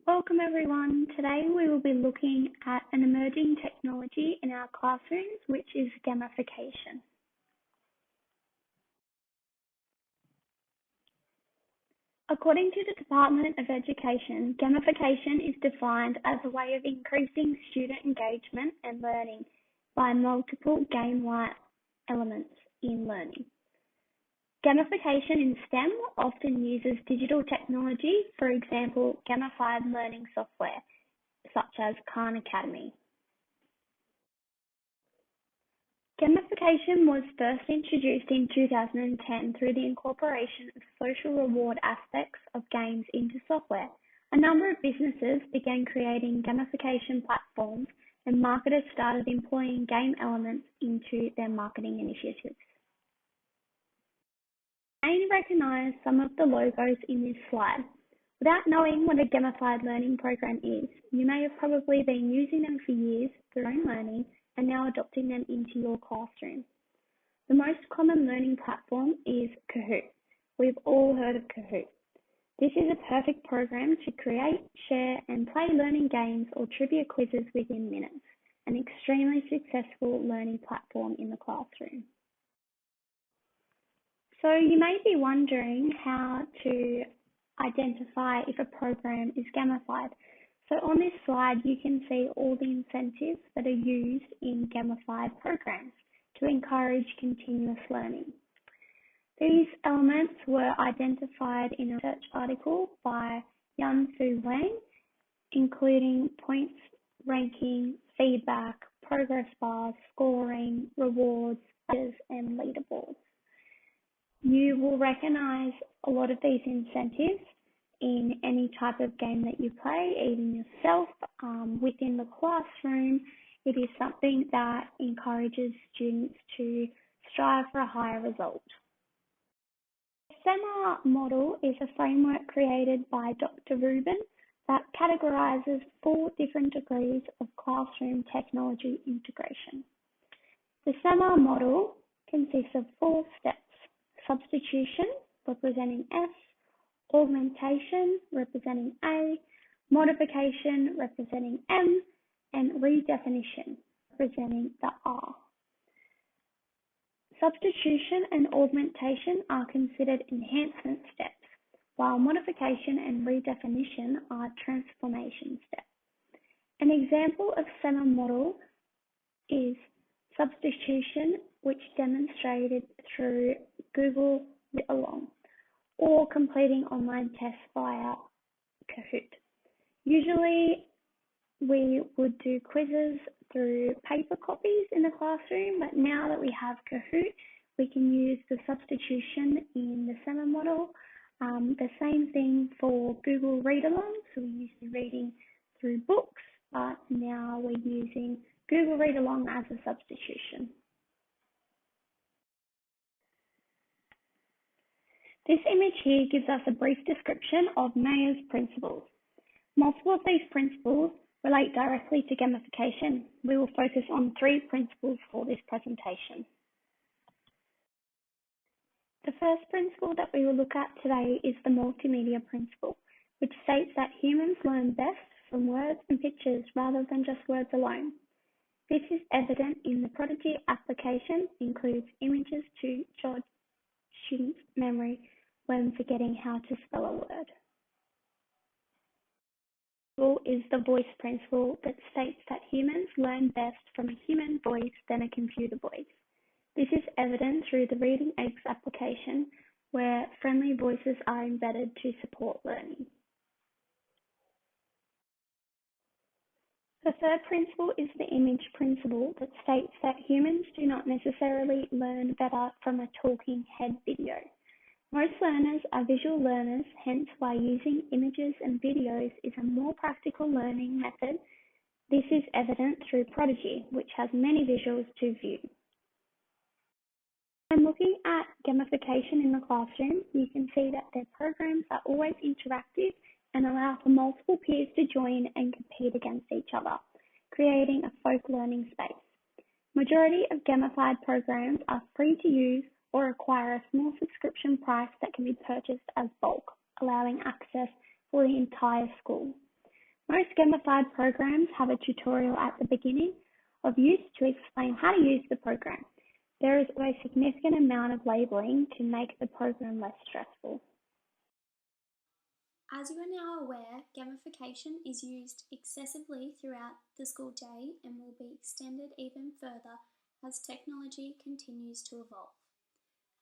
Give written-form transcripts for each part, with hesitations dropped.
Welcome everyone. Today we will be looking at an emerging technology in our classrooms, which is gamification. According to the Department of Education, gamification is defined as a way of increasing student engagement and learning by multiple game-like elements in learning. Gamification in STEM often uses digital technology, for example, gamified learning software, such as Khan Academy. Gamification was first introduced in 2010 through the incorporation of social reward aspects of games into software. A number of businesses began creating gamification platforms, and marketers started employing game elements into their marketing initiatives. You may recognize some of the logos in this slide. Without knowing what a gamified learning program is, you may have probably been using them for years for your own learning and now adopting them into your classroom. The most common learning platform is Kahoot. We've all heard of Kahoot. This is a perfect program to create, share, and play learning games or trivia quizzes within minutes, an extremely successful learning platform in the classroom. So you may be wondering how to identify if a program is gamified. So on this slide, you can see all the incentives that are used in gamified programs to encourage continuous learning. These elements were identified in a research article by Yan-Fu Wang, including points, ranking, feedback, progress bars, scoring, rewards, and leaderboards. You will recognize a lot of these incentives in any type of game that you play, even yourself, within the classroom. It is something that encourages students to strive for a higher result. The SEMA model is a framework created by Dr. Rubin that categorizes 4 different degrees of classroom technology integration. The SEMA model consists of 4 steps: substitution, representing S, augmentation, representing A, modification, representing M, and redefinition, representing the R. Substitution and augmentation are considered enhancement steps, while modification and redefinition are transformation steps. An example of SEMA model is substitution, which demonstrated through Google Read Along, or completing online tests via Kahoot. Usually we would do quizzes through paper copies in the classroom, but now that we have Kahoot, we can use the substitution in the SEMA model. The same thing for Google Read Along, so we used to be reading through books, but now we're using Google Read Along as a substitution. This image here gives us a brief description of Mayer's principles. Multiple of these principles relate directly to gamification. We will focus on 3 principles for this presentation. The first principle that we will look at today is the multimedia principle, which states that humans learn best from words and pictures rather than just words alone. This is evident in the Prodigy application, includes images to jog students' memory when forgetting how to spell a word. Is the voice principle that states that humans learn best from a human voice than a computer voice. This is evident through the Reading Eggs application, where friendly voices are embedded to support learning. The third principle is the image principle that states that humans do not necessarily learn better from a talking head video. Most learners are visual learners, hence why using images and videos is a more practical learning method. This is evident through Prodigy, which has many visuals to view. When looking at gamification in the classroom, you can see that their programs are always interactive and allow for multiple peers to join and compete against each other, creating a folk learning space. Majority of gamified programs are free to use or require a small subscription price that can be purchased as bulk, allowing access for the entire school. Most gamified programs have a tutorial at the beginning of use to explain how to use the program. There is a significant amount of labeling to make the program less stressful. As you are now aware, gamification is used excessively throughout the school day and will be extended even further as technology continues to evolve.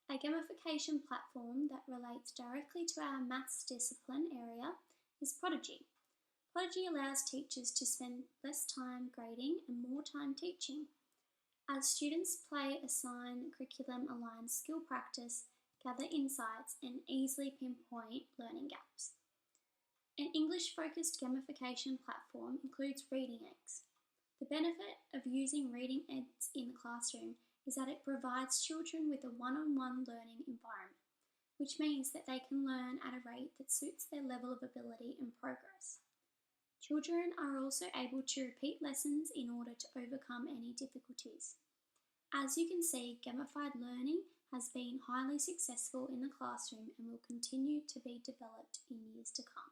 A gamification platform that relates directly to our maths discipline area is Prodigy. Prodigy allows teachers to spend less time grading and more time teaching. As students play, assign curriculum-aligned skill practice, gather insights, and easily pinpoint learning gaps. An English-focused gamification platform includes reading eggs. The benefit of using reading eggs in the classroom is that it provides children with a one-on-one learning environment, which means that they can learn at a rate that suits their level of ability and progress. Children are also able to repeat lessons in order to overcome any difficulties. As you can see, gamified learning has been highly successful in the classroom and will continue to be developed in years to come.